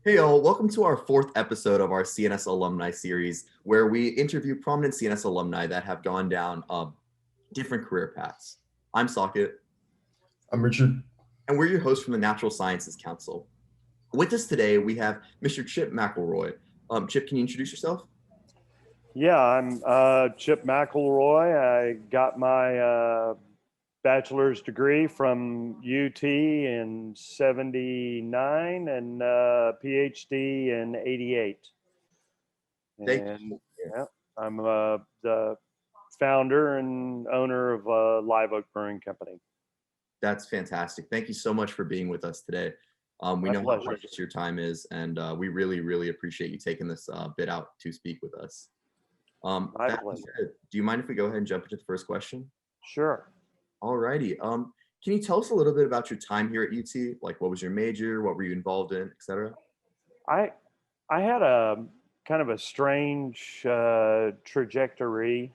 Hey all, welcome to our fourth episode of our CNS Alumni series, where we interview prominent CNS alumni that have gone down different career paths. I'm Socket, I'm Richard. and we're your hosts from the Natural Sciences Council. With us today, we have Mr. Chip McElroy. Chip, can you introduce yourself? Yeah, I'm Chip McElroy. I got my bachelor's degree from UT in '79 and PhD in '88. Thank And you. yeah, I'm the founder and owner of Live Oak Brewing Company. That's fantastic. Thank you so much for being with us today. We My know how pleasure. precious your time is, and we really, really appreciate you taking this bit out to speak with us. My That being pleasure. said, do you mind if we go ahead and jump into the first question? Sure. Alrighty. Can you tell us a little bit about your time here at UT? Like, what was your major? What were you involved in, etc.? I I had a kind of a strange trajectory.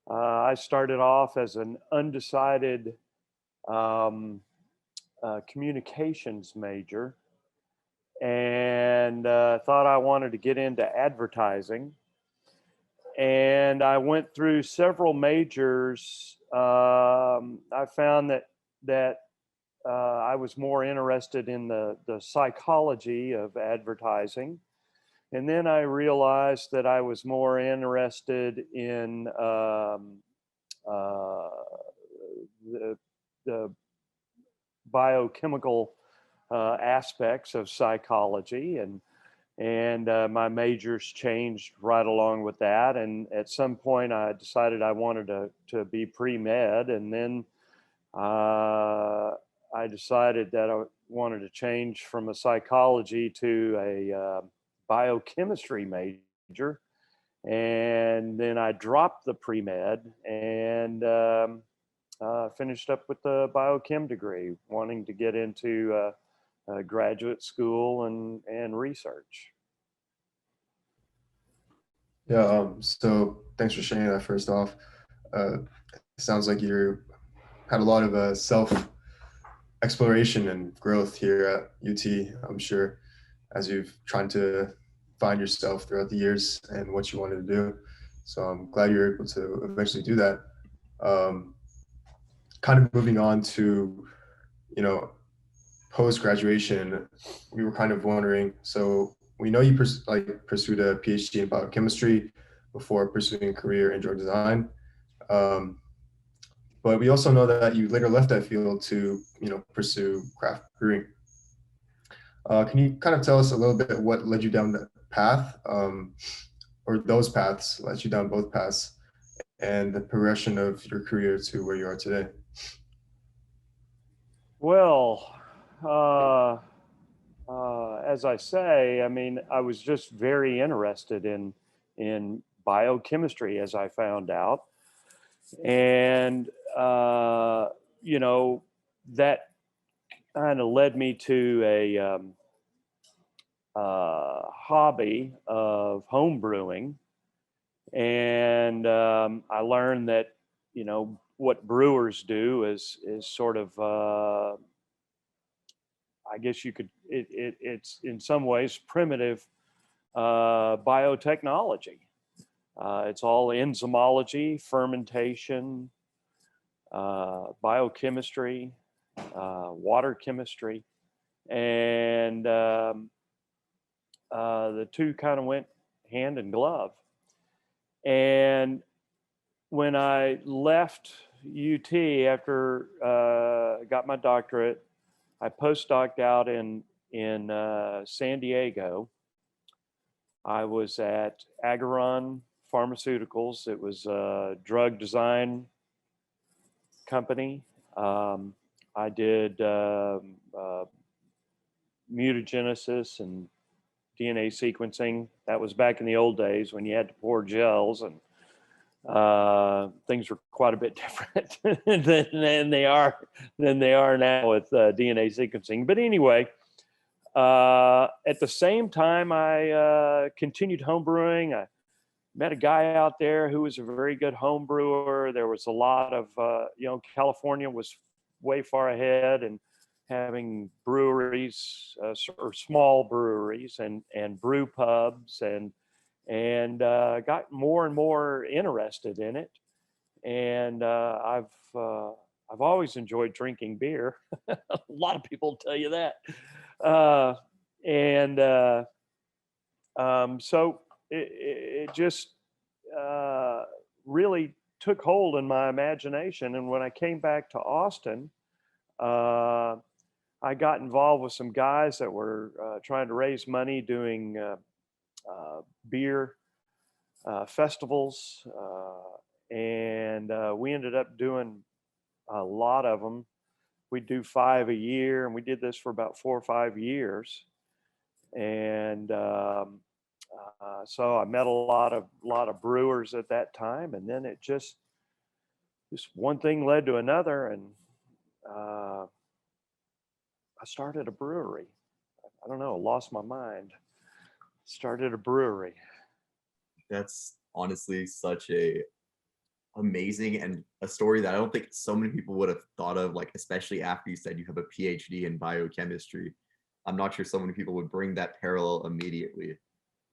I started off as an undecided um, communications major and thought I wanted to get into advertising. And I went through several majors. I found that I was more interested in the psychology of advertising. And then I realized that I was more interested in uh, the biochemical aspects of psychology, and my majors changed right along with that. And at some point, I decided I wanted to be pre-med, and then I decided that I wanted to change from a psychology to a biochemistry major. And then I dropped the pre-med and finished up with the biochem degree, wanting to get into graduate school and research. Yeah, so thanks for sharing that first off. It sounds like you had a lot of self exploration and growth here at UT, I'm sure, as you've trying to find yourself throughout the years and what you wanted to do. So I'm glad you're able to eventually do that. Um, Kind of moving on to, you know, post graduation, we were kind of wondering. So we know you pursued a PhD in biochemistry before pursuing a career in drug design, um, but we also know that you later left that field to pursue craft brewing. Can you kind of tell us a little bit what led you down that path, or those paths led you down both paths, and the progression of your career to where you are today? Well, uh, as I say, I mean, I was just very interested in biochemistry, as I found out, and you know that kind of led me to a hobby of home brewing, and I learned that what brewers do is sort of I guess you could it's in some ways primitive biotechnology. It's all enzymology, fermentation, biochemistry, water chemistry, and the two kind of went hand in glove. And when I left UT after got my doctorate, I postdoced out in San Diego. I was at Agaron Pharmaceuticals. It was a drug design company. I did mutagenesis and DNA sequencing. That was back in the old days when you had to pour gels, and things were quite a bit different than they are now with DNA sequencing. But anyway, at the same time, I continued homebrewing. I met a guy out there who was a very good home brewer. There was a lot of, California was way far ahead and having breweries or small breweries and brew pubs and got more and more interested in it. And I've always enjoyed drinking beer. A lot of people tell you that. And so it just really took hold in my imagination. And when I came back to Austin, I got involved with some guys that were trying to raise money doing beer festivals. And we ended up doing a lot of them. We do 5 a year, and we did this for about 4 or 5 years. And so I met a lot of brewers at that time, and then it just one thing led to another, and I started a brewery. I don't know, lost my mind. Started a brewery. That's honestly such a amazing and a story that I don't think so many people would have thought of, like especially after you said you have a PhD in biochemistry. I'm not sure so many people would bring that parallel immediately.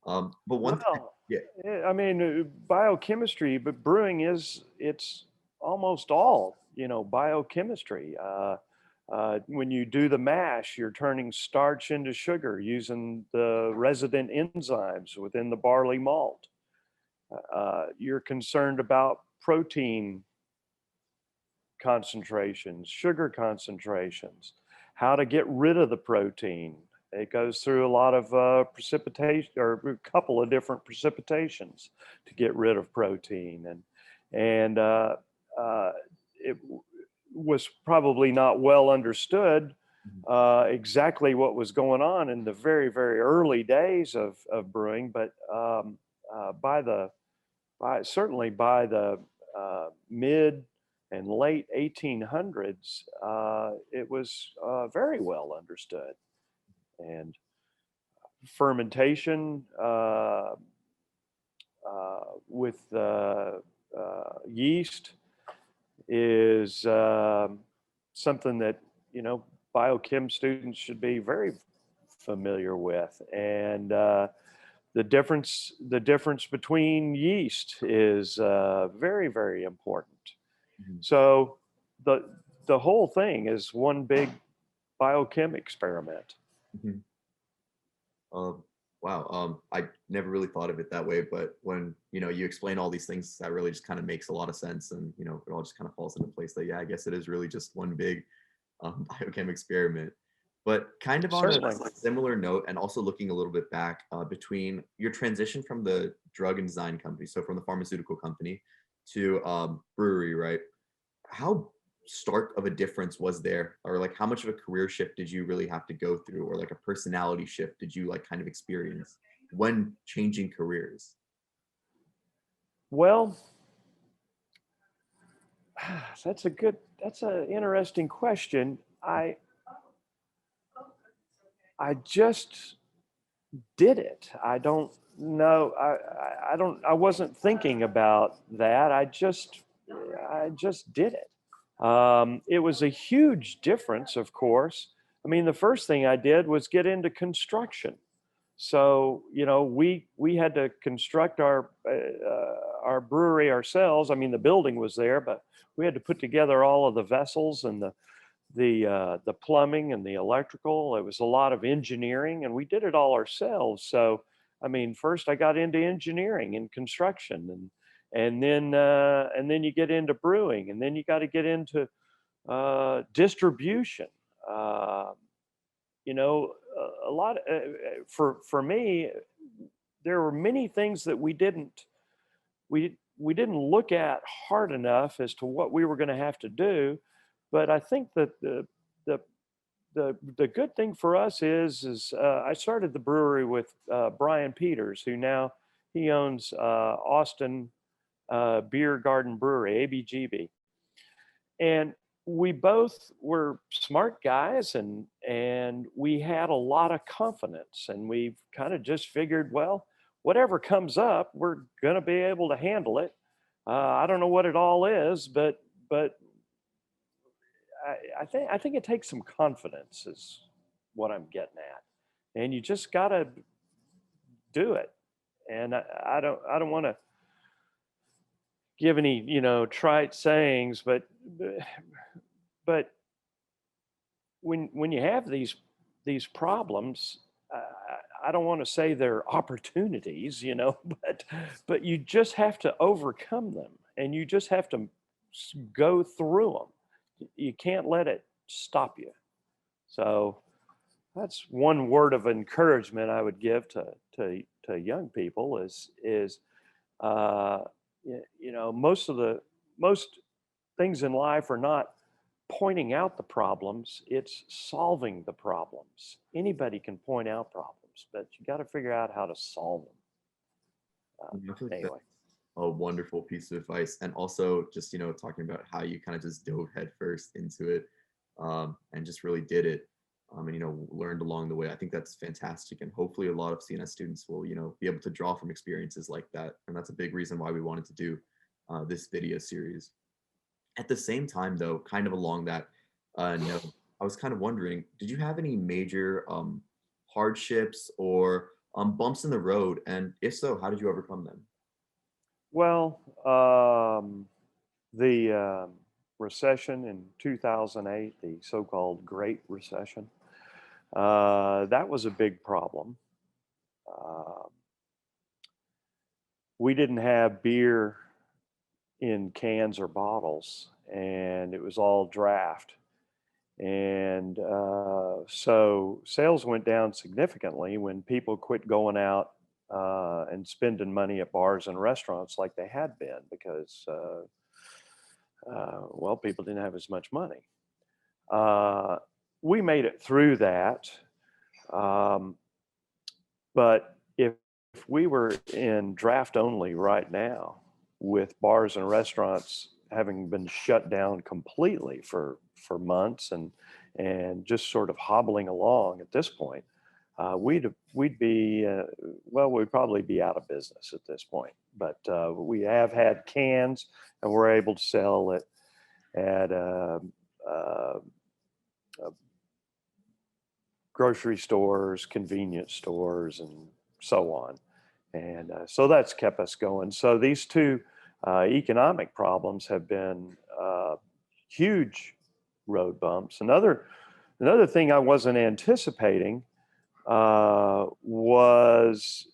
But one thing, yeah. I mean, biochemistry, but brewing it's almost all, biochemistry. When you do the mash, you're turning starch into sugar using the resident enzymes within the barley malt. You're concerned about protein concentrations, sugar concentrations, how to get rid of the protein. It goes through a lot of precipitation, or a couple of different precipitations to get rid of protein, and it was probably not well understood exactly what was going on in the very, very early days of brewing, but certainly by the mid and late 1800s, it was very well understood. And fermentation with yeast is something that biochem students should be very familiar with. And the difference between yeast is very, very important. Mm-hmm. So the whole thing is one big biochem experiment. Mm-hmm. Wow. I never really thought of it that way, but when you explain all these things, that really just kind of makes a lot of sense, and it all just kind of falls into place. That I guess it is really just one big biochem experiment. But kind of on a similar note, and also looking a little bit back between your transition from the drug and design company, so from the pharmaceutical company to brewery, right? How stark of a difference was there, or like how much of a career shift did you really have to go through, or like a personality shift did you like kind of experience when changing careers? Well, that's an interesting question. I just did it. I don't know. I wasn't thinking about that. I just did it. It was a huge difference, of course. I mean, the first thing I did was get into construction. So, we had to construct our brewery ourselves. I mean, the building was there, but we had to put together all of the vessels and the plumbing and the electrical. It was a lot of engineering, and we did it all ourselves. So, I mean, first I got into engineering and construction, and then you get into brewing, and then you got to get into distribution. A lot for me, there were many things that we didn't look at hard enough as to what we were going to have to do. But I think that the good thing for us is I started the brewery with Brian Peters, who now he owns Austin Beer Garden Brewery, ABGB, and we both were smart guys, and we had a lot of confidence, and we kind of just figured, well, whatever comes up, we're going to be able to handle it. I don't know what it all is, but I think it takes some confidence is what I'm getting at, and you just got to do it. And I don't want to give any, you know, trite sayings, but when you have these problems, I don't want to say they're opportunities, you know, but you just have to overcome them, and you just have to go through them. You can't let it stop you. So that's one word of encouragement I would give to young people is uh, you know, most things in life are not pointing out the problems, it's solving the problems. Anybody can point out problems, but you got to figure out how to solve them. I feel like Anyway, a wonderful piece of advice, and also just, you know, talking about how you kind of just dove headfirst into it, and just really did it, and, you know, learned along the way. I think that's fantastic, and hopefully a lot of CNS students will, you know, be able to draw from experiences like that, and that's a big reason why we wanted to do this video series. At the same time, though, kind of along that note, I was kind of wondering, did you have any major hardships or bumps in the road, and if so, how did you overcome them? well, the recession in 2008, the so-called Great Recession, that was a big problem. Uh, we didn't have beer in cans or bottles, and it was all draft. And so sales went down significantly when people quit going out and spending money at bars and restaurants like they had been because, well, people didn't have as much money. Uh, we made it through that. Um, but if we were in draft only right now, with bars and restaurants having been shut down completely for months and just sort of hobbling along at this point, we'd be well, we'd probably be out of business at this point. But we have had cans, and we're able to sell it at uh, grocery stores, convenience stores, and so on. And so that's kept us going. So these two economic problems have been huge road bumps. Another thing I wasn't anticipating was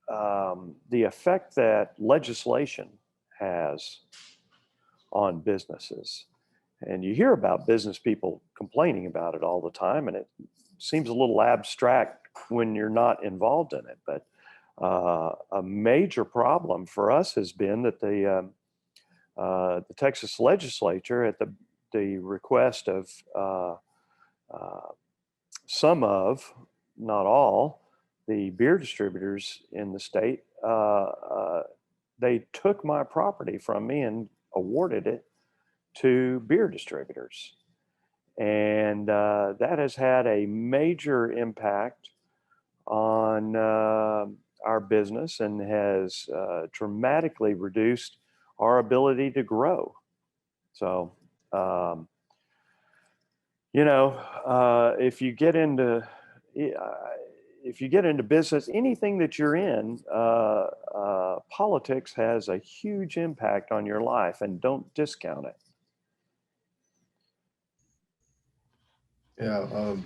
the effect that legislation has on businesses. And you hear about business people complaining about it all the time, and it seems a little abstract when you're not involved in it. But a major problem for us has been that the Texas legislature, at the request of some of, not all, the beer distributors in the state, they took my property from me and awarded it to beer distributors. And that has had a major impact on our business and has dramatically reduced our ability to grow. So, you know, if you get into business, anything that you're in, politics has a huge impact on your life, and don't discount it. Yeah.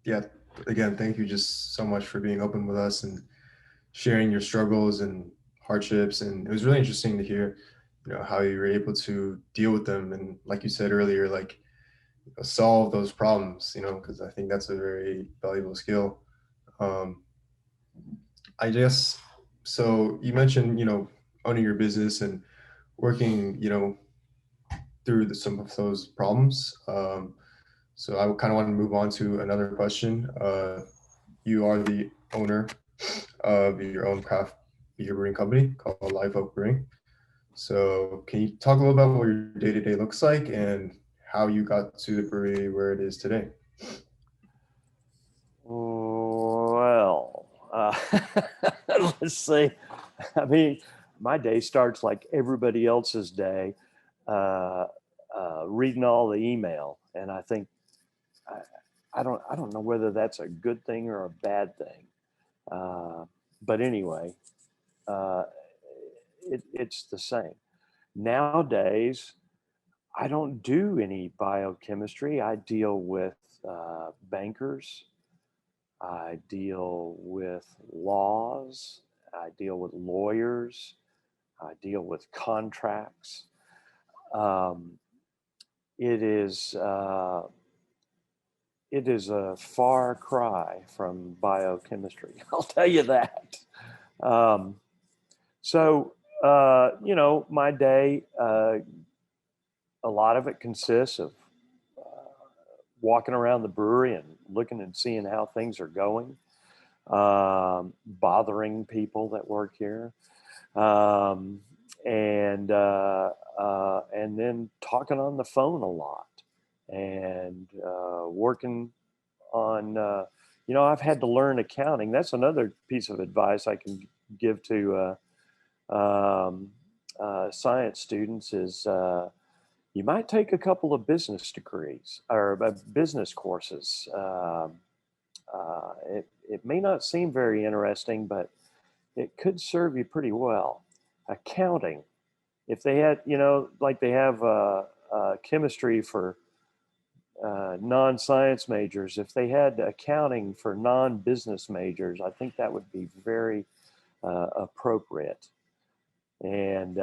Yeah. Again, thank you just so much for being open with us and sharing your struggles and hardships. And it was really interesting to hear, you know, how you were able to deal with them. And like you said earlier, like solve those problems, you know, because I think that's a very valuable skill. Um, I guess, so you mentioned, you know, owning your business and working, you know, through some of those problems. So I kind of want to move on to another question. You are the owner of your own craft beer brewing company called Live Oak Brewing. So can you talk a little about what your day-to-day looks like and how you got to the brewery where it is today? Well, let's see. I mean, my day starts like everybody else's day. Uh, reading all the email, and I think I don't know whether that's a good thing or a bad thing. But anyway, it's the same. Nowadays, I don't do any biochemistry. I deal with bankers. I deal with laws. I deal with lawyers. I deal with contracts. Um, it is it is a far cry from biochemistry. I'll tell you that. Um, so you know, my day, a lot of it consists of walking around the brewery and looking and seeing how things are going, bothering people that work here, um, and then talking on the phone a lot, and working on. You know, I've had to learn accounting. That's another piece of advice I can give to science students is. You might take a couple of business degrees or business courses. It may not seem very interesting, but it could serve you pretty well. Accounting, if they had, you know, like they have chemistry for non-science majors, if they had accounting for non-business majors, I think that would be very appropriate. And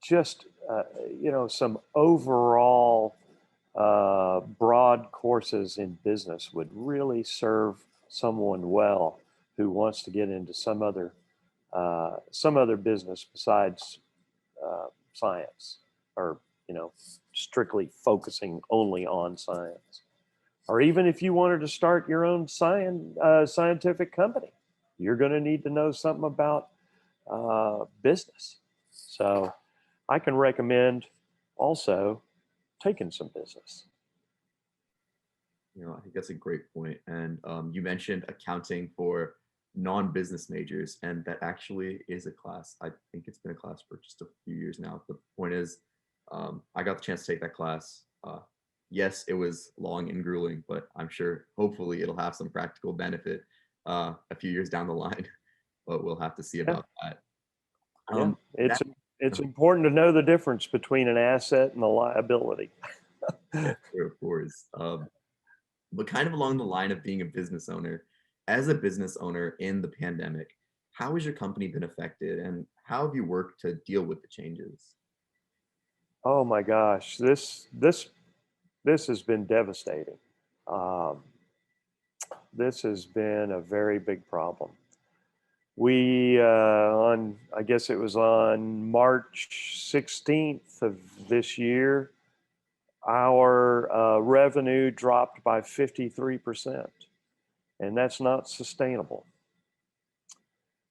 just you know, some overall broad courses in business would really serve someone well who wants to get into some other business besides science, or you know, strictly focusing only on science. Or even if you wanted to start your own scientific company, you're going to need to know something about business. So I can recommend also taking some business. You know, I think that's a great point. And you mentioned accounting for non-business majors, and that actually is a class. I think it's been a class for just a few years now. The point is, I got the chance to take that class. Yes, it was long and grueling, but I'm sure hopefully it'll have some practical benefit a few years down the line, but we'll have to see about that. Yeah, That, it's important to know the difference between an asset and a liability. yeah, sure, of course. But kind of along the line of being a business owner, as a business owner in the pandemic, how has your company been affected, and how have you worked to deal with the changes? Oh my gosh, this has been devastating. Um, this has been a very big problem. We on, I guess it was on March 16th of this year, our revenue dropped by 53%, and that's not sustainable.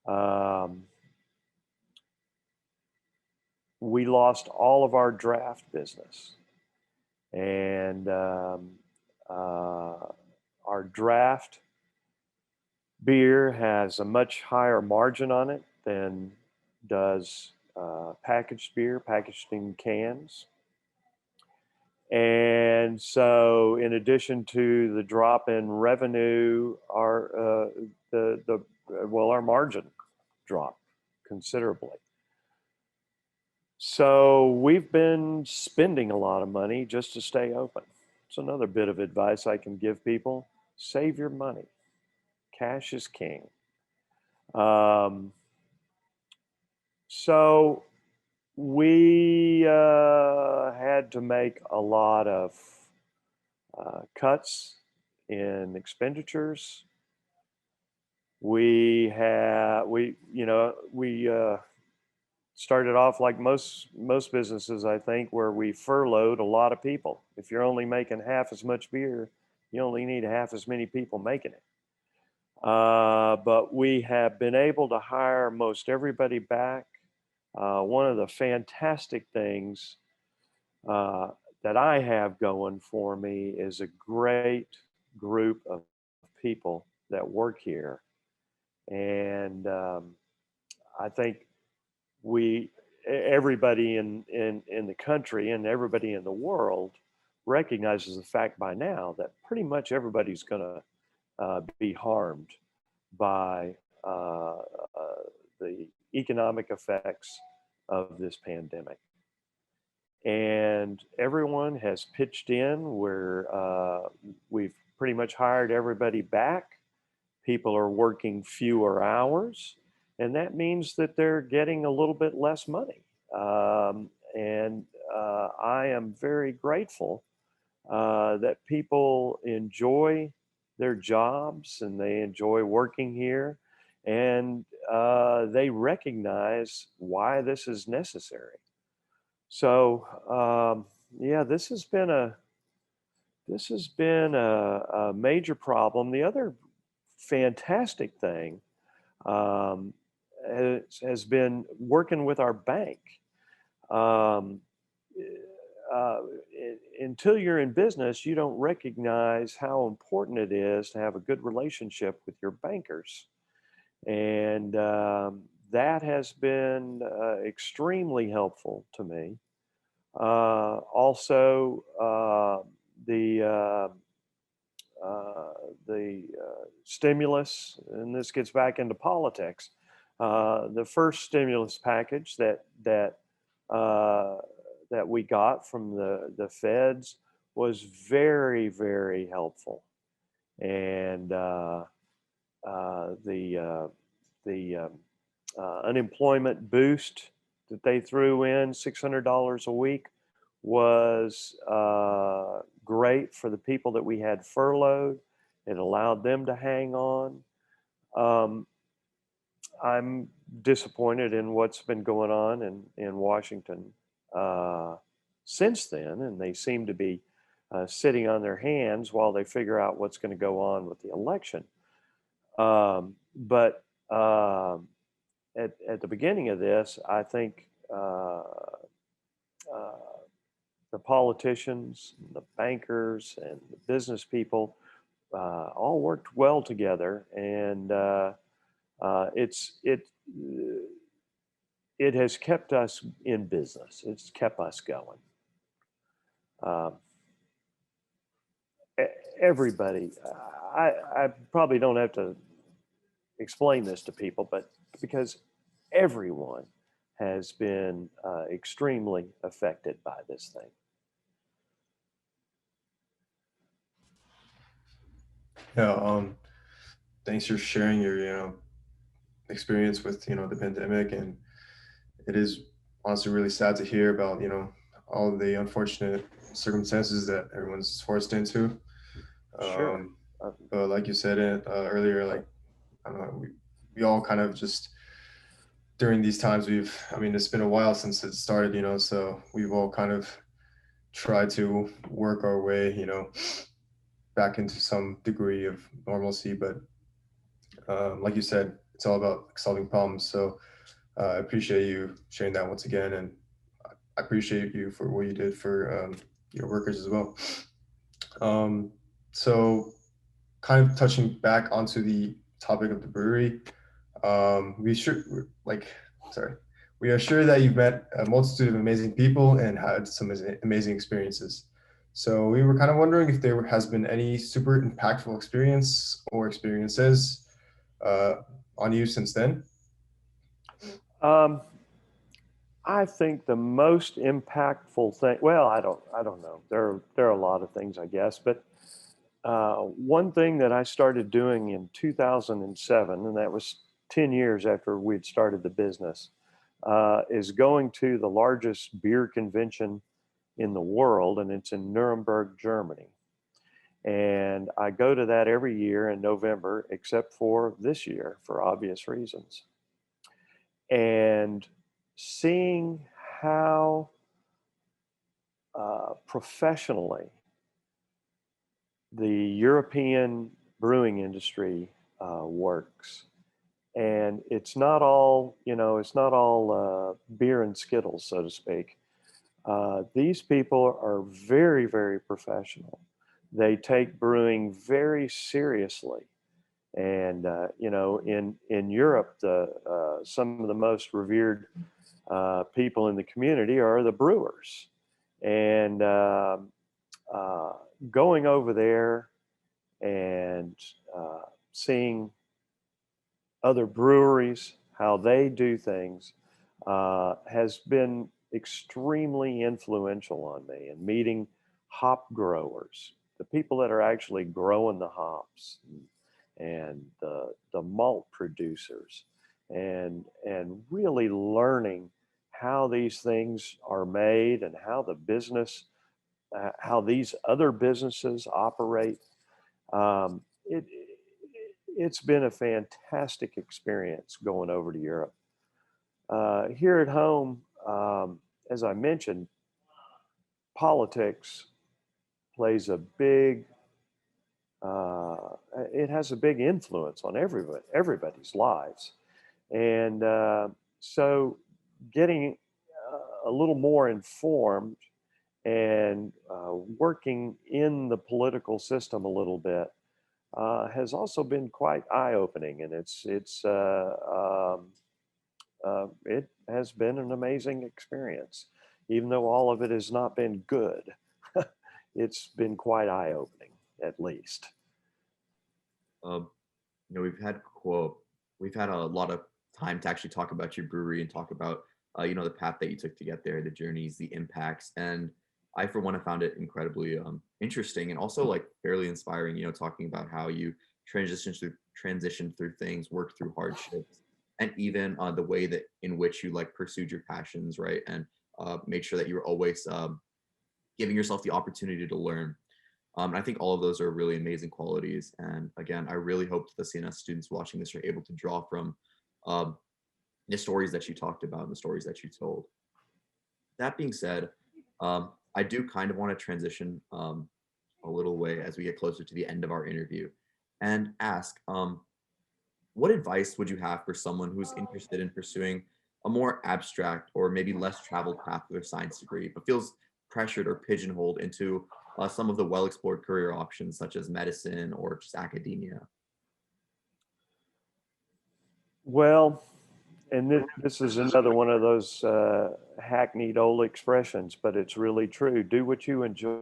Um, we lost all of our draft business, and our draft beer has a much higher margin on it than does packaged beer, packaged in cans. And so, in addition to the drop in revenue, our our margin dropped considerably. So we've been spending a lot of money just to stay open. It's another bit of advice I can give people: save your money. Cash is king. Um, so we had to make a lot of cuts in expenditures. We started off like most businesses, I think, where we furloughed a lot of people. If you're only making half as much beer, you only need half as many people making it. But we have been able to hire most everybody back. One of the fantastic things that I have going for me is a great group of people that work here. And I think we, everybody in the country and everybody in the world recognizes the fact by now that pretty much everybody's going to be harmed by the economic effects of this pandemic. And everyone has pitched in where we've pretty much hired everybody back. People are working fewer hours, and that means that they're getting a little bit less money. And I am very grateful that people enjoy their jobs and they enjoy working here, and they recognize why this is necessary. So yeah, this has been a major problem. The other fantastic thing has been working with our bank. Until you're in business, you don't recognize how important it is to have a good relationship with your bankers. And that has been extremely helpful to me. Also, the stimulus, and this gets back into politics. The first stimulus package that we got from the feds was very, very helpful, and the unemployment boost that they threw in, $600 a week, was great for the people that we had furloughed. It allowed them to hang on. I'm disappointed in what's been going on in Washington since then, and they seem to be sitting on their hands while they figure out what's going to go on with the election. But at the beginning of this, I think the politicians, the bankers, and the business people all worked well together, and it has kept us in business. It's kept us going. Everybody, I probably don't have to explain this to people, but because everyone has been extremely affected by this thing. Yeah. Thanks for sharing your experience with the pandemic, and it is honestly really sad to hear about all of the unfortunate circumstances that everyone's forced into. Sure. But like you said earlier, like I don't know, we all kind of just during these times it's been a while since it started, so we've all kind of tried to work our way, back into some degree of normalcy. But like you said, it's all about solving problems. So I appreciate you sharing that once again, and I appreciate you for what you did for your workers as well. So kind of touching back onto the topic of the brewery, we are sure that you've met a multitude of amazing people and had some amazing experiences. So we were kind of wondering if there has been any super impactful experience or experiences on you since then. I think the most impactful thing, well, I don't know. There are a lot of things, I guess, but one thing that I started doing in 2007, and that was 10 years after we'd started the business, is going to the largest beer convention in the world, and it's in Nuremberg, Germany. And I go to that every year in November, except for this year, for obvious reasons. And seeing how professionally the European brewing industry works, and it's not all beer and skittles, so to speak. These people are very, very professional. They take brewing very seriously. And in Europe, some of the most revered people in the community are the brewers. And going over there and seeing other breweries, how they do things, has been extremely influential on me. And meeting hop growers, the people that are actually growing the hops, and the malt producers, and really learning how these things are made and how the business, how these other businesses operate. It's been a fantastic experience going over to Europe. Here at home, as I mentioned, politics plays a big, it has a big influence on everybody's lives. And so getting a little more informed and working in the political system a little bit has also been quite eye-opening, and it has been an amazing experience. Even though all of it has not been good, it's been quite eye-opening, at least. We've had a lot of time to actually talk about your brewery and talk about the path that you took to get there, the journeys, the impacts, and I, for one, have found it incredibly interesting and also like fairly inspiring. Talking about how you transitioned through things, worked through hardships, and even the way that in which you like pursued your passions, right, and made sure that you were always giving yourself the opportunity to learn. And I think all of those are really amazing qualities. And again, I really hope that the CNS students watching this are able to draw from the stories that you talked about and the stories that you told. That being said, I do kind of want to transition a little way as we get closer to the end of our interview and ask, what advice would you have for someone who's interested in pursuing a more abstract or maybe less traveled path to their science degree, but feels pressured or pigeonholed into some of the well-explored career options such as medicine or just academia? Well, and this is another one of those hackneyed old expressions, but it's really true. Do what you enjoy,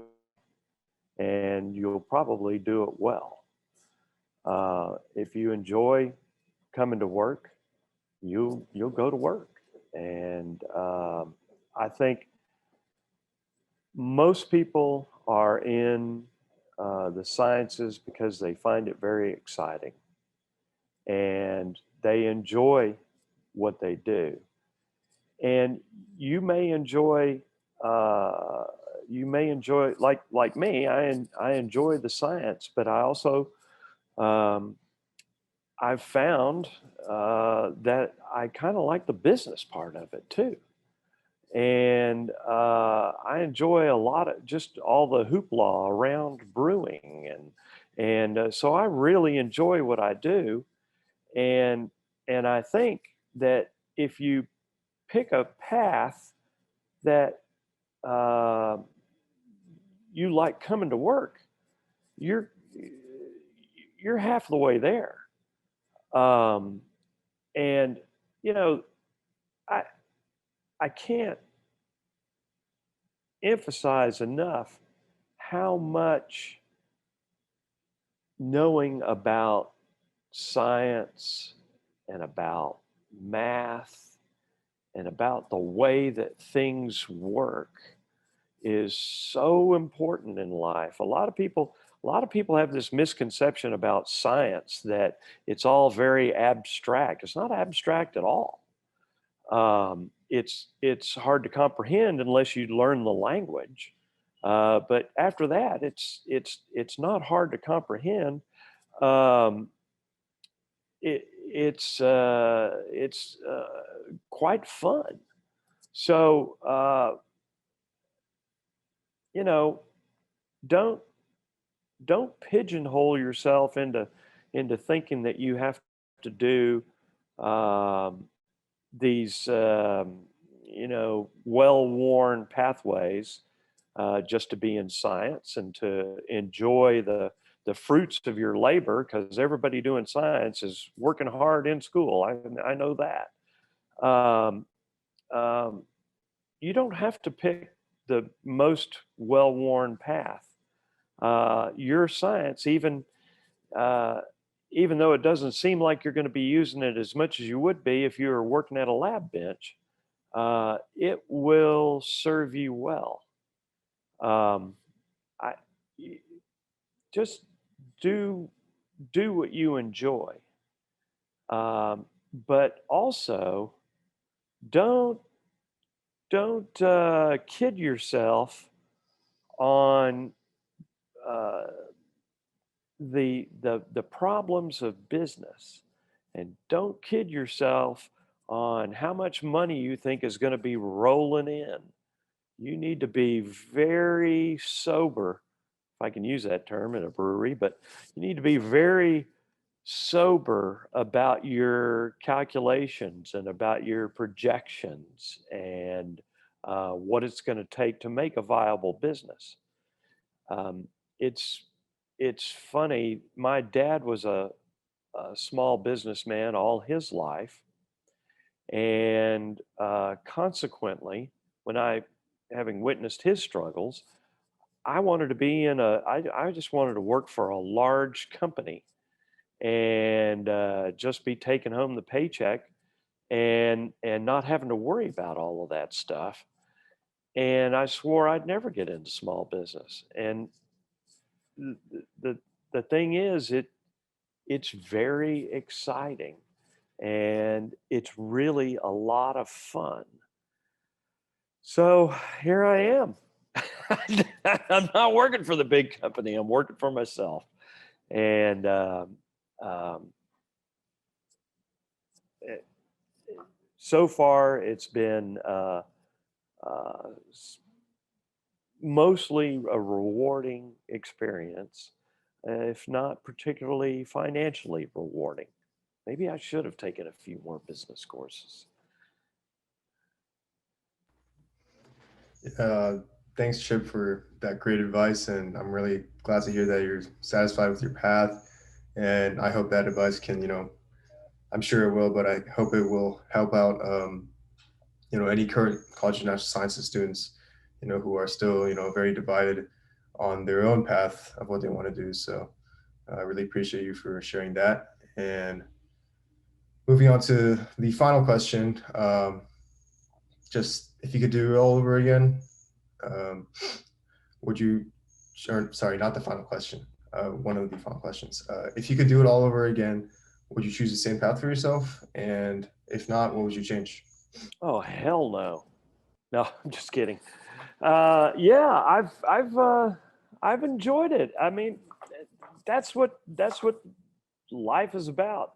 and you'll probably do it well. If you enjoy coming to work, you'll go to work. And I think most people are in the sciences because they find it very exciting and they enjoy what they do. And you may enjoy like me. I enjoy the science, but I also I've found that I kind of like the business part of it too. And I enjoy a lot of just all the hoopla around brewing, and so I really enjoy what I do, and I think that if you pick a path that you like coming to work, you're half the way there. And I I can't emphasize enough how much knowing about science and about math and about the way that things work is so important in life. A lot of people have this misconception about science that it's all very abstract. It's not abstract at all. It's hard to comprehend unless you learn the language. But after that, it's not hard to comprehend. It's quite fun. So don't pigeonhole yourself into thinking that you have to do these well-worn pathways just to be in science and to enjoy the fruits of your labor, because everybody doing science is working hard in school. I know that. you don't have to pick the most well-worn path. Your science, even though it doesn't seem like you're going to be using it as much as you would be if you were working at a lab bench, it will serve you well. I just do what you enjoy, but also don't kid yourself on the problems of business, and don't kid yourself on how much money you think is going to be rolling in. You need to be very sober, if I can use that term in a brewery, but you need to be very sober about your calculations and about your projections and what it's going to take to make a viable business. Um, it's it's funny. My dad was a small businessman all his life, and consequently, when I, having witnessed his struggles, I wanted to be in I just wanted to work for a large company and just be taking home the paycheck and not having to worry about all of that stuff. And I swore I'd never get into small business. And the the, the thing is, it's very exciting and it's really a lot of fun. So here I am. I'm not working for the big company. I'm working for myself. And um, it, so far, it's been uh, mostly a rewarding experience, if not particularly financially rewarding. Maybe I should have taken a few more business courses. Uh, Thanks, Chip, for that great advice. And I'm really glad to hear that you're satisfied with your path. And I hope that advice can, I'm sure it will, but I hope it will help out, any current college of natural sciences students, who are still, very divided on their own path of what they want to do. So I really appreciate you for sharing that. And moving on to the final question, just if you could do it all over again, um, would you, sorry, not the final question, one of the final questions. If you could do it all over again, would you choose the same path for yourself? And if not, what would you change? Oh, hell no. No, I'm just kidding. Yeah, I've enjoyed it. I mean, that's what life is about,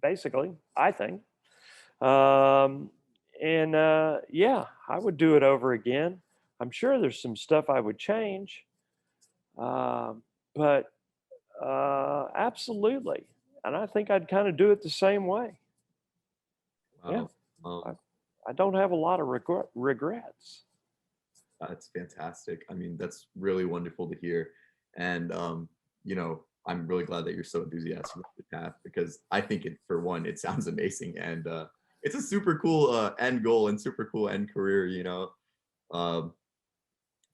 basically, I think. Um, and yeah, I would do it over again. I'm sure there's some stuff I would change, um, but absolutely. And I think I'd kind of do it the same way. Yeah, Wow. I, Um, I don't have a lot of regrets. that's fantastic. I mean, that's really wonderful to hear. And I'm really glad that you're so enthusiastic about the path because I think it, for one, it sounds amazing and it's a super cool end goal and super cool end career. Um,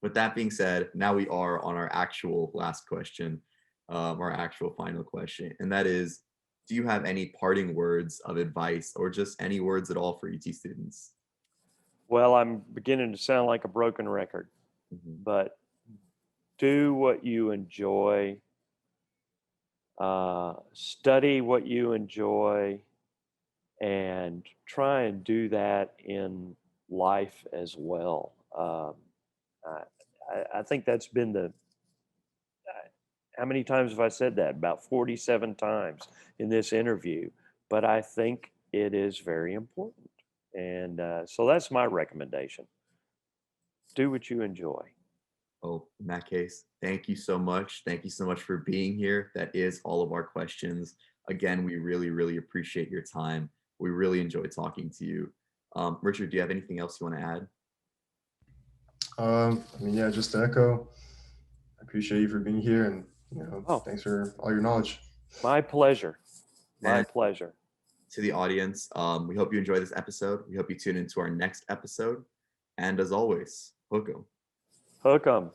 with that being said, now we are on our actual last question, our actual final question, and that is, do you have any parting words of advice or just any words at all for ET students? Well, I'm beginning to sound like a broken record, Mhm. but do what you enjoy, study what you enjoy, and try and do that in life as well. I think that's been how many times have I said that? About 47 times in this interview, but I think it is very important. And so that's my recommendation. Do what you enjoy. Well, in that case, thank you so much. Thank you so much for being here. That is all of our questions. Again, we really, really appreciate your time. We really enjoyed talking to you. Richard, do you have anything else you want to add? I mean, yeah, just to echo, I appreciate you for being here and, Oh, thanks for all your knowledge. my pleasure. My And pleasure. to the audience, we hope you enjoy this episode. We hook you tune into our next episode. And as always, hook 'em. Hook 'em.